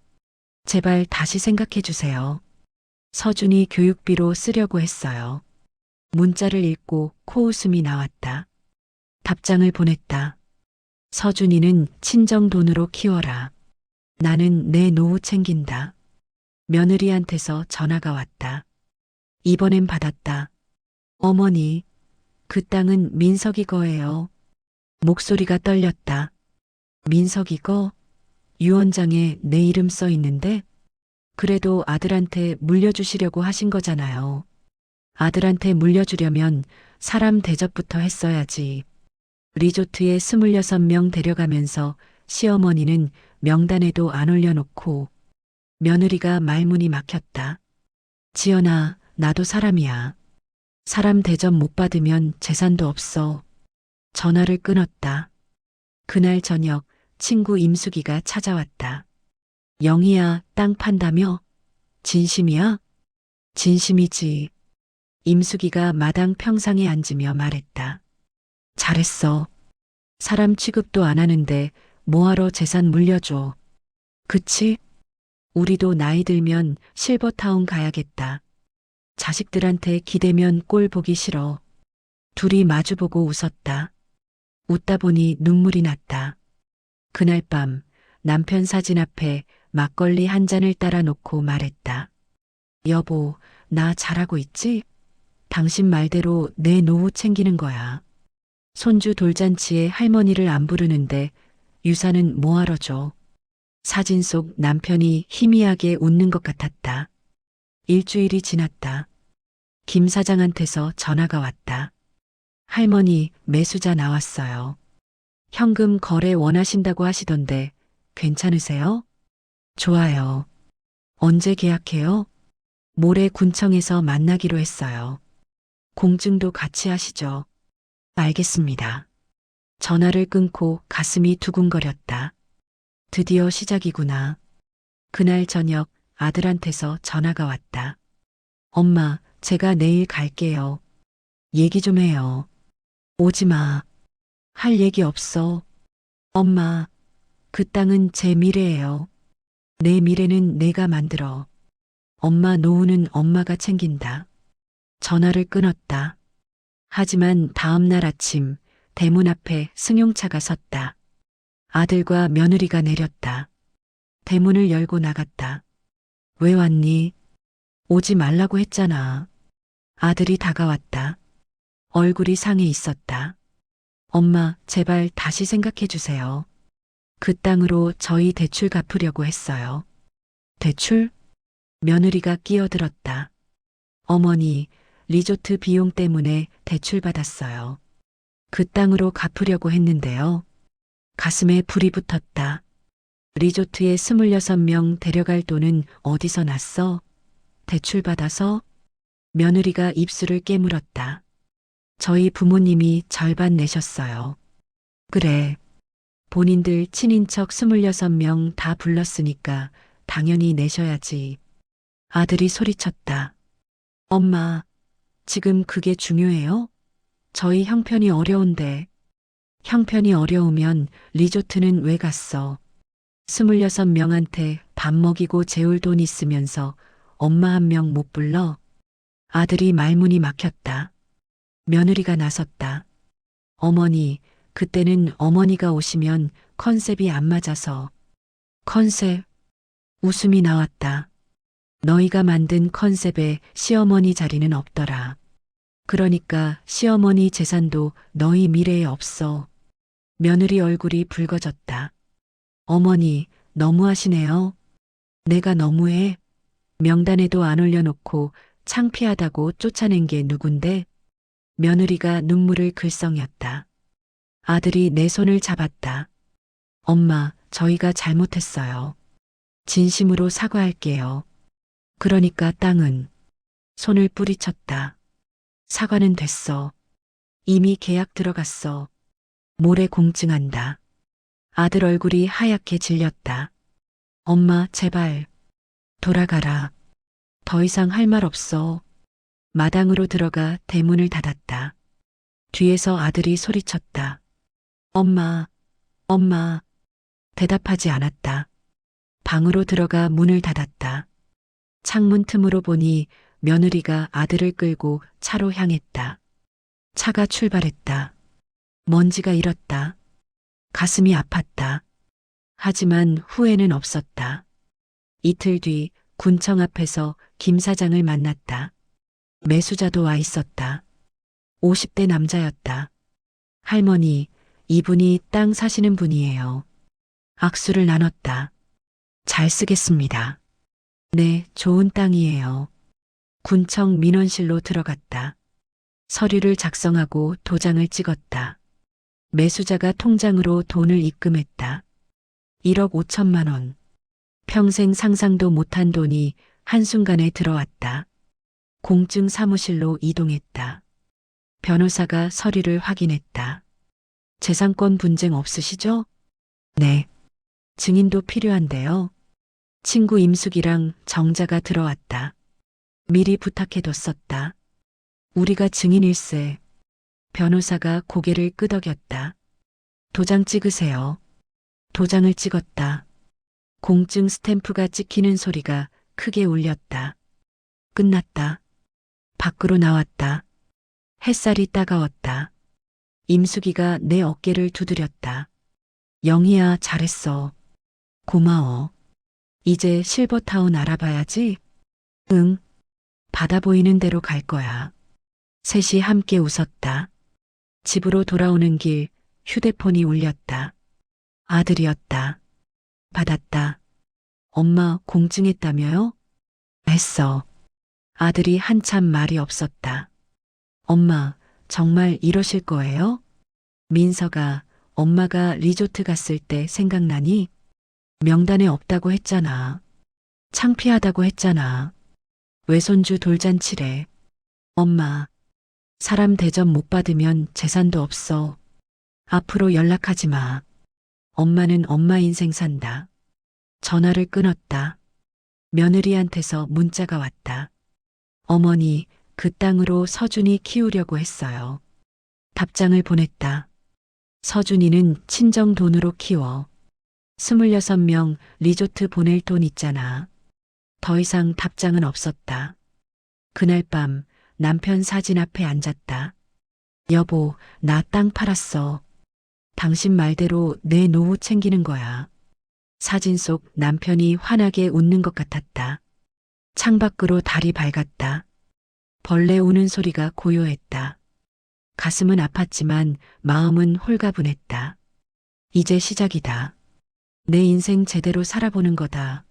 제발 다시 생각해 주세요. 서준이 교육비로 쓰려고 했어요. 문자를 읽고 코웃음이 나왔다. 답장을 보냈다. 서준이는 친정 돈으로 키워라. 나는 내 노후 챙긴다. 며느리한테서 전화가 왔다. 이번엔 받았다. 어머니, 그 땅은 민석이 거예요. 목소리가 떨렸다. 민석이 거? 유언장에 내 이름 써 있는데? 그래도 아들한테 물려주시려고 하신 거잖아요. 아들한테 물려주려면 사람 대접부터 했어야지. 리조트에 26명 데려가면서 시어머니는 명단에도 안 올려놓고 며느리가 말문이 막혔다. 지연아, 나도 사람이야. 사람 대접 못 받으면 재산도 없어. 전화를 끊었다. 그날 저녁 친구 임숙이가 찾아왔다. 영희야, 땅 판다며? 진심이야? 진심이지. 임숙이가 마당 평상에 앉으며 말했다. 잘했어. 사람 취급도 안 하는데 뭐하러 재산 물려줘. 그치? 우리도 나이 들면 실버타운 가야겠다. 자식들한테 기대면 꼴 보기 싫어. 둘이 마주보고 웃었다. 웃다 보니 눈물이 났다. 그날 밤 남편 사진 앞에 막걸리 한 잔을 따라 놓고 말했다. 여보, 나 잘하고 있지? 당신 말대로 내 노후 챙기는 거야. 손주 돌잔치에 할머니를 안 부르는데 유산은 뭐하러 줘. 사진 속 남편이 희미하게 웃는 것 같았다. 일주일이 지났다. 김 사장한테서 전화가 왔다. 할머니, 매수자 나왔어요. 현금 거래 원하신다고 하시던데 괜찮으세요? 좋아요. 언제 계약해요? 모레 군청에서 만나기로 했어요. 공증도 같이 하시죠. 알겠습니다. 전화를 끊고 가슴이 두근거렸다. 드디어 시작이구나. 그날 저녁 아들한테서 전화가 왔다. 엄마, 제가 내일 갈게요. 얘기 좀 해요. 오지 마. 할 얘기 없어. 엄마, 그 땅은 제 미래예요. 내 미래는 내가 만들어. 엄마 노후는 엄마가 챙긴다. 전화를 끊었다. 하지만 다음 날 아침 대문 앞에 승용차가 섰다. 아들과 며느리가 내렸다. 대문을 열고 나갔다. 왜 왔니? 오지 말라고 했잖아. 아들이 다가왔다. 얼굴이 상해 있었다. 엄마, 제발 다시 생각해 주세요. 그 땅으로 저희 대출 갚으려고 했어요. 대출? 며느리가 끼어들었다. 어머니, 리조트 비용 때문에 대출 받았어요. 그 땅으로 갚으려고 했는데요. 가슴에 불이 붙었다. 리조트에 26명 데려갈 돈은 어디서 났어? 대출 받아서? 며느리가 입술을 깨물었다. 저희 부모님이 절반 내셨어요. 그래. 본인들 친인척 26명 다 불렀으니까 당연히 내셔야지. 아들이 소리쳤다. 엄마, 지금 그게 중요해요? 저희 형편이 어려운데. 형편이 어려우면 리조트는 왜 갔어? 26명한테 밥 먹이고 재울 돈 있으면서 엄마 한 명 못 불러? 아들이 말문이 막혔다. 며느리가 나섰다. 어머니, 그때는 어머니가 오시면 컨셉이 안 맞아서. 컨셉? 웃음이 나왔다. 너희가 만든 컨셉에 시어머니 자리는 없더라. 그러니까 시어머니 재산도 너희 미래에 없어. 며느리 얼굴이 붉어졌다. 어머니, 너무하시네요. 내가 너무해? 명단에도 안 올려놓고 창피하다고 쫓아낸 게 누군데? 며느리가 눈물을 글썽였다. 아들이 내 손을 잡았다. 엄마, 저희가 잘못했어요. 진심으로 사과할게요. 그러니까 땅은? 손을 뿌리쳤다. 사과는 됐어. 이미 계약 들어갔어. 모레 공증한다. 아들 얼굴이 하얗게 질렸다. 엄마, 제발. 돌아가라. 더 이상 할 말 없어. 마당으로 들어가 대문을 닫았다. 뒤에서 아들이 소리쳤다. 엄마, 엄마. 대답하지 않았다. 방으로 들어가 문을 닫았다. 창문 틈으로 보니 며느리가 아들을 끌고 차로 향했다. 차가 출발했다. 먼지가 일었다. 가슴이 아팠다. 하지만 후회는 없었다. 이틀 뒤 군청 앞에서 김 사장을 만났다. 매수자도 와 있었다. 50대 남자였다. 할머니, 이분이 땅 사시는 분이에요. 악수를 나눴다. 잘 쓰겠습니다. 네, 좋은 땅이에요. 군청 민원실로 들어갔다. 서류를 작성하고 도장을 찍었다. 매수자가 통장으로 돈을 입금했다. 1억 5천만 원. 평생 상상도 못한 돈이 한순간에 들어왔다. 공증 사무실로 이동했다. 변호사가 서류를 확인했다. 재산권 분쟁 없으시죠? 네. 증인도 필요한데요. 친구 임숙이랑 정자가 들어왔다. 미리 부탁해뒀었다. 우리가 증인일세. 변호사가 고개를 끄덕였다. 도장 찍으세요. 도장을 찍었다. 공증 스탬프가 찍히는 소리가 크게 울렸다. 끝났다. 밖으로 나왔다. 햇살이 따가웠다. 임숙이가 내 어깨를 두드렸다. 영희야, 잘했어. 고마워. 이제 실버타운 알아봐야지. 응. 바다 보이는 데로 갈 거야. 셋이 함께 웃었다. 집으로 돌아오는 길 휴대폰이 울렸다. 아들이었다. 받았다. 엄마 공증했다며요? 했어. 아들이 한참 말이 없었다. 엄마, 정말 이러실 거예요? 민서가 엄마가 리조트 갔을 때 생각나니? 명단에 없다고 했잖아. 창피하다고 했잖아. 외손주 돌잔치래. 엄마, 사람 대접 못 받으면 재산도 없어. 앞으로 연락하지 마. 엄마는 엄마 인생 산다. 전화를 끊었다. 며느리한테서 문자가 왔다. 어머니, 그 땅으로 서준이 키우려고 했어요. 답장을 보냈다. 서준이는 친정 돈으로 키워. 26명 리조트 보낼 돈 있잖아. 더 이상 답장은 없었다. 그날 밤 남편 사진 앞에 앉았다. 여보, 나 땅 팔았어. 당신 말대로 내 노후 챙기는 거야. 사진 속 남편이 환하게 웃는 것 같았다. 창밖으로 달이 밝았다. 벌레 우는 소리가 고요했다. 가슴은 아팠지만 마음은 홀가분했다. 이제 시작이다. 내 인생 제대로 살아보는 거다.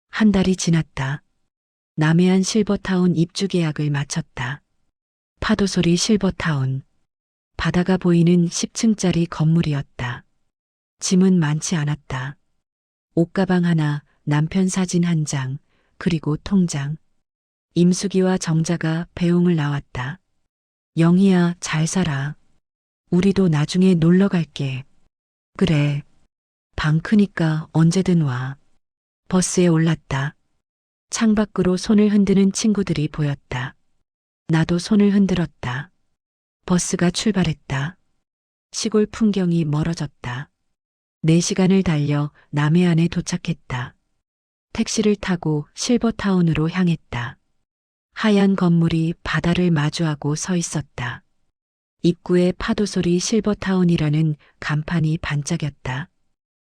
한 달이 지났다. 남해안 실버타운 입주 계약을 마쳤다. 파도소리 실버타운. 바다가 보이는 10층짜리 건물이었다. 짐은 많지 않았다. 옷가방 하나, 남편 사진 한 장, 그리고 통장. 임숙이와 정자가 배웅을 나왔다. 영희야, 잘 살아. 우리도 나중에 놀러 갈게. 그래. 방 크니까 언제든 와. 버스에 올랐다. 창밖으로 손을 흔드는 친구들이 보였다. 나도 손을 흔들었다. 버스가 출발했다. 시골 풍경이 멀어졌다. 4시간을 달려 남해안에 도착했다. 택시를 타고 실버타운으로 향했다. 하얀 건물이 바다를 마주하고 서 있었다. 입구에 파도소리 실버타운이라는 간판이 반짝였다.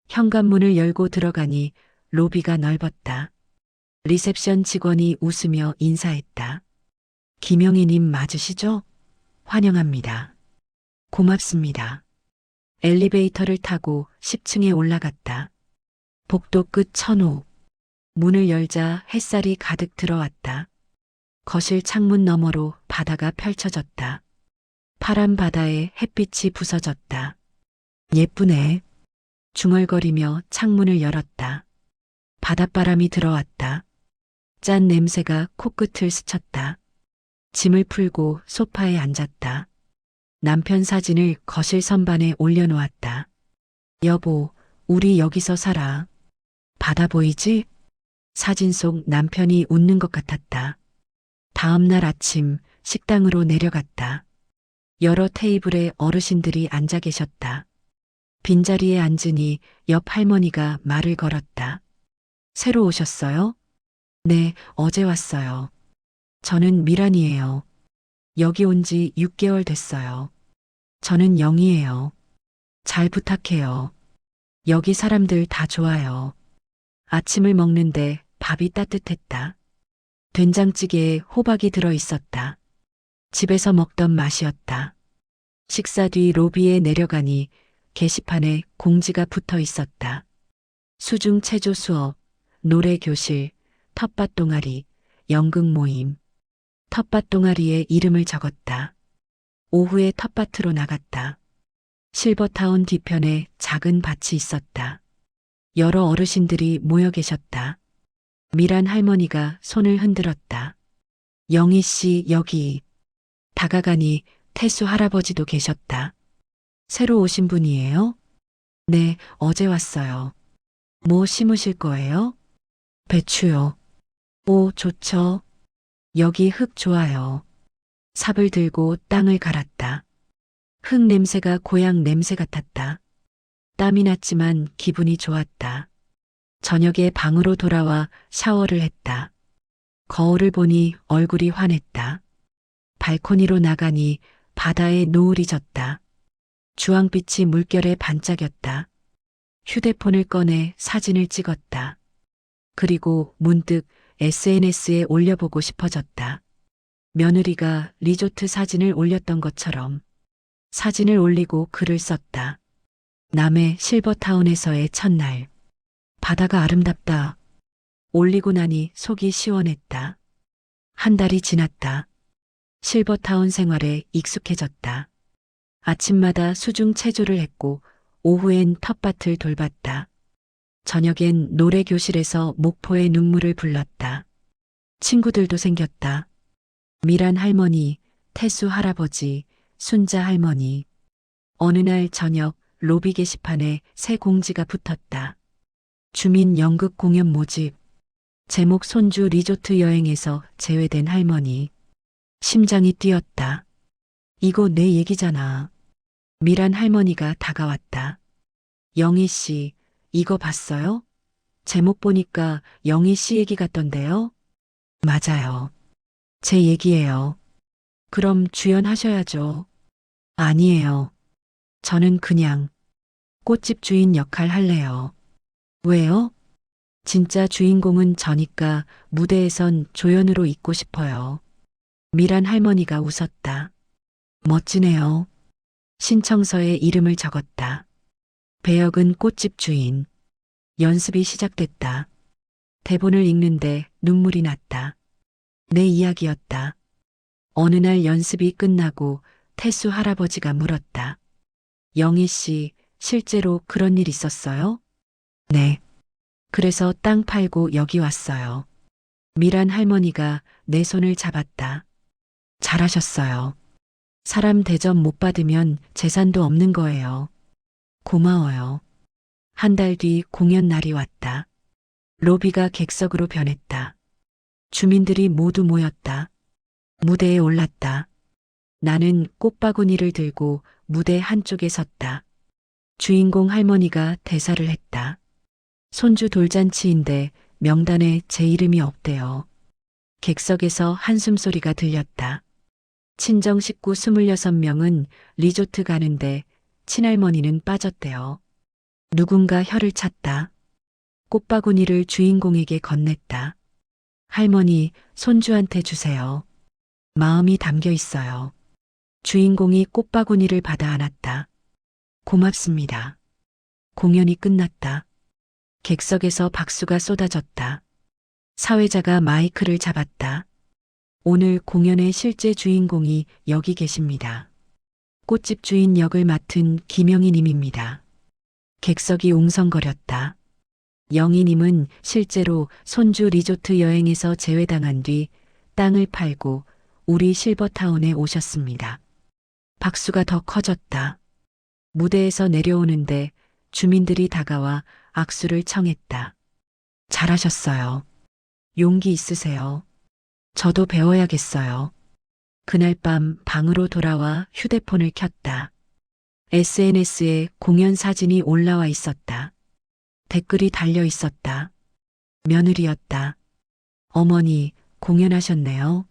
현관문을 열고 들어가니 로비가 넓었다. 리셉션 직원이 웃으며 인사했다. 김영희님 맞으시죠? 환영합니다. 고맙습니다. 엘리베이터를 타고 10층에 올라갔다. 복도 끝 천호. 문을 열자 햇살이 가득 들어왔다. 거실 창문 너머로 바다가 펼쳐졌다. 파란 바다에 햇빛이 부서졌다. 예쁘네. 중얼거리며 창문을 열었다. 바닷바람이 들어왔다. 짠 냄새가 코끝을 스쳤다. 짐을 풀고 소파에 앉았다. 남편 사진을 거실 선반에 올려놓았다. 여보, 우리 여기서 살아. 바다 보이지? 사진 속 남편이 웃는 것 같았다. 다음 날 아침 식당으로 내려갔다. 여러 테이블에 어르신들이 앉아 계셨다. 빈자리에 앉으니 옆 할머니가 말을 걸었다. 새로 오셨어요? 네, 어제 왔어요. 저는 미란이에요. 여기 온 지 6개월 됐어요. 저는 영이에요. 잘 부탁해요. 여기 사람들 다 좋아요. 아침을 먹는데 밥이 따뜻했다. 된장찌개에 호박이 들어 있었다. 집에서 먹던 맛이었다. 식사 뒤 로비에 내려가니 게시판에 공지가 붙어 있었다. 수중 체조 수업, 노래 교실, 텃밭 동아리, 연극 모임. 텃밭 동아리에 이름을 적었다. 오후에 텃밭으로 나갔다. 실버타운 뒤편에 작은 밭이 있었다. 여러 어르신들이 모여 계셨다. 미란 할머니가 손을 흔들었다. 영희 씨 여기. 다가가니 태수 할아버지도 계셨다. 새로 오신 분이에요? 네, 어제 왔어요. 뭐 심으실 거예요? 배추요. 오, 좋죠. 여기 흙 좋아요. 삽을 들고 땅을 갈았다. 흙 냄새가 고향 냄새 같았다. 땀이 났지만 기분이 좋았다. 저녁에 방으로 돌아와 샤워를 했다. 거울을 보니 얼굴이 환했다. 발코니로 나가니 바다에 노을이 졌다. 주황빛이 물결에 반짝였다. 휴대폰을 꺼내 사진을 찍었다. 그리고 문득 SNS에 올려보고 싶어졌다. 며느리가 리조트 사진을 올렸던 것처럼 사진을 올리고 글을 썼다. 남해 실버타운에서의 첫날. 바다가 아름답다. 올리고 나니 속이 시원했다. 한 달이 지났다. 실버타운 생활에 익숙해졌다. 아침마다 수중 체조를 했고 오후엔 텃밭을 돌봤다. 저녁엔 노래 교실에서 목포의 눈물을 불렀다. 친구들도 생겼다. 미란 할머니, 태수 할아버지, 순자 할머니. 어느 날 저녁 로비 게시판에 새 공지가 붙었다. 주민 연극 공연 모집. 제목 손주 리조트 여행에서 제외된 할머니. 심장이 뛰었다. 이거 내 얘기잖아. 미란 할머니가 다가왔다. 영희 씨, 이거 봤어요? 제목 보니까 영희 씨 얘기 같던데요? 맞아요. 제 얘기예요. 그럼 주연하셔야죠. 아니에요. 저는 그냥 꽃집 주인 역할 할래요. 왜요? 진짜 주인공은 저니까 무대에선 조연으로 있고 싶어요. 미란 할머니가 웃었다. 멋지네요. 신청서에 이름을 적었다. 배역은 꽃집 주인. 연습이 시작됐다. 대본을 읽는데 눈물이 났다. 내 이야기였다. 어느 날 연습이 끝나고 태수 할아버지가 물었다. 영희 씨, 실제로 그런 일 있었어요? 네. 그래서 땅 팔고 여기 왔어요. 미란 할머니가 내 손을 잡았다. 잘하셨어요. 사람 대접 못 받으면 재산도 없는 거예요. 고마워요. 한 달 뒤 공연 날이 왔다. 로비가 객석으로 변했다. 주민들이 모두 모였다. 무대에 올랐다. 나는 꽃바구니를 들고 무대 한쪽에 섰다. 주인공 할머니가 대사를 했다. 손주 돌잔치인데 명단에 제 이름이 없대요. 객석에서 한숨소리가 들렸다. 친정 식구 26명은 리조트 가는데 친할머니는 빠졌대요. 누군가 혀를 찼다. 꽃바구니를 주인공에게 건넸다. 할머니, 손주한테 주세요. 마음이 담겨 있어요. 주인공이 꽃바구니를 받아 안았다. 고맙습니다. 공연이 끝났다. 객석에서 박수가 쏟아졌다. 사회자가 마이크를 잡았다. 오늘 공연의 실제 주인공이 여기 계십니다. 꽃집 주인 역을 맡은 김영희 님입니다. 객석이 웅성거렸다. 영희 님은 실제로 손주 리조트 여행에서 제외당한 뒤 땅을 팔고 우리 실버타운에 오셨습니다. 박수가 더 커졌다. 무대에서 내려오는데 주민들이 다가와 악수를 청했다. 잘하셨어요. 용기 있으세요. 저도 배워야겠어요. 그날 밤 방으로 돌아와 휴대폰을 켰다. SNS에 공연 사진이 올라와 있었다. 댓글이 달려 있었다. 며느리였다. 어머니, 공연하셨네요.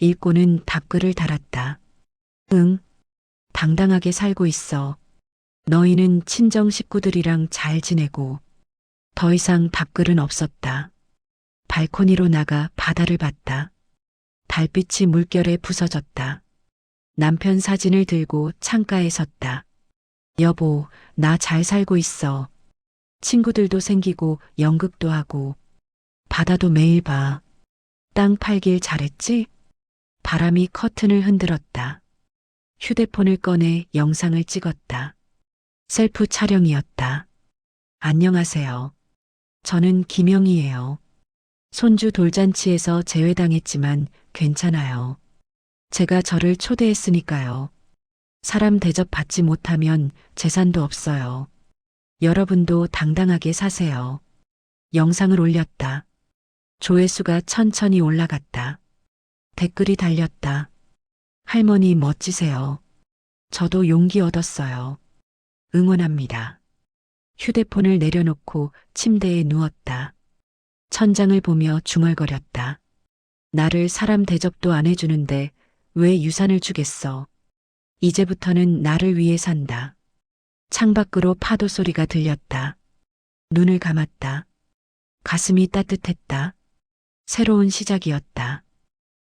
읽고는 답글을 달았다. 응, 당당하게 살고 있어. 너희는 친정 식구들이랑 잘 지내고. 더 이상 답글은 없었다. 발코니로 나가 바다를 봤다. 달빛이 물결에 부서졌다. 남편 사진을 들고 창가에 섰다. 여보, 나 잘 살고 있어. 친구들도 생기고 연극도 하고 바다도 매일 봐. 땅 팔길 잘했지? 바람이 커튼을 흔들었다. 휴대폰을 꺼내 영상을 찍었다. 셀프 촬영이었다. 안녕하세요. 저는 김영희예요. 손주 돌잔치에서 제외당했지만 괜찮아요. 제가 저를 초대했으니까요. 사람 대접 받지 못하면 재산도 없어요. 여러분도 당당하게 사세요. 영상을 올렸다. 조회수가 천천히 올라갔다. 댓글이 달렸다. 할머니 멋지세요. 저도 용기 얻었어요. 응원합니다. 휴대폰을 내려놓고 침대에 누웠다. 천장을 보며 중얼거렸다. 나를 사람 대접도 안 해주는데 왜 유산을 주겠어. 이제부터는 나를 위해 산다. 창밖으로 파도 소리가 들렸다. 눈을 감았다. 가슴이 따뜻했다. 새로운 시작이었다.